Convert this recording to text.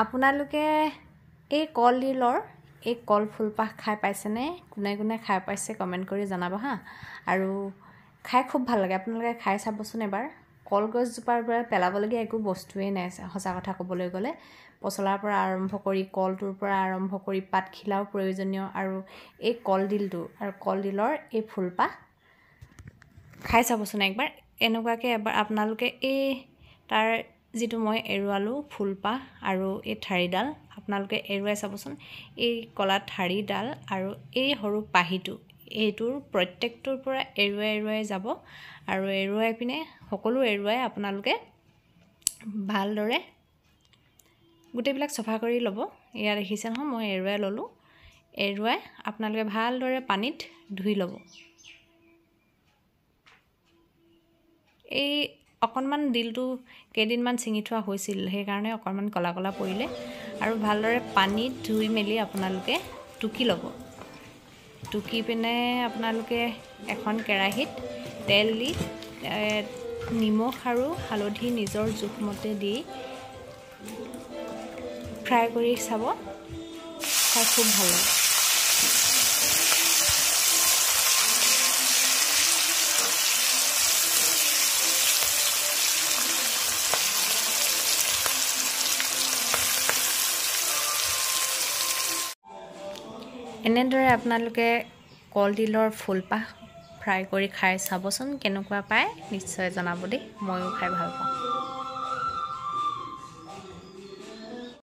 আপোনালোকে এই কলডিলৰ এই কল ফুলপাহ খাই পাইছেনে? কোনে কোনে খাই পাইছে কমেণ্ট কৰি জনাব হা। আৰু খাই খুব ভাল লাগে, আপোনালোকে খাই চাবচোন এবাৰ। কলগছজোপাৰ পৰা পেলাবলগীয়া একো বস্তুৱেই নাই সঁচা কথা ক'বলৈ গ'লে। পচলাৰ পৰা আৰম্ভ কৰি কলটোৰ পৰা আৰম্ভ কৰি পাতখিলাও প্ৰয়োজনীয়, আৰু এই কলডিলটো আৰু কলডিলৰ এই ফুলপাহ খাই চাবচোন একবাৰ। এনেকুৱাকৈ এবাৰ আপোনালোকে এই তাৰ যিটো মই এৰুৱালোঁ ফুলপাহ আৰু এই ঠাৰিডাল আপোনালোকে এৰুৱাই চাবচোন। এই কলা ঠাৰিডাল আৰু এই সৰু পাহিটো, এইটোৰ প্ৰত্যেকটোৰ পৰা এৰুৱাই এৰুৱাই যাব, আৰু এৰুৱাই পিনে সকলো এৰুৱাই আপোনালোকে ভালদৰে গোটেইবিলাক চফা কৰি ল'ব। এয়া দেখিছে নহয়, মই এৰুৱাই ল'লোঁ। এৰুৱাই আপোনালোকে ভালদৰে পানীত ধুই ল'ব। এই অকণমান দিলটো কেইদিনমান ছিঙি থোৱা হৈছিল, সেইকাৰণে অকণমান ক'লা ক'লা পৰিলে। আৰু ভালদৰে পানীত ধুই মেলি আপোনালোকে টুকি ল'ব। টুকি পিনে আপোনালোকে এখন কেৰাহীত তেল দি নিমখ আৰু হালধি নিজৰ জোখমতে দি ফ্ৰাই কৰি চাব, খাই খুব ভাল লাগে। এনেদৰে আপোনালোকে কলডিলৰ ফুলপাহ ফ্ৰাই কৰি খাই চাবচোন, কেনেকুৱা পায় নিশ্চয় জনাব দেই। ময়ো খাই ভাল পাওঁ।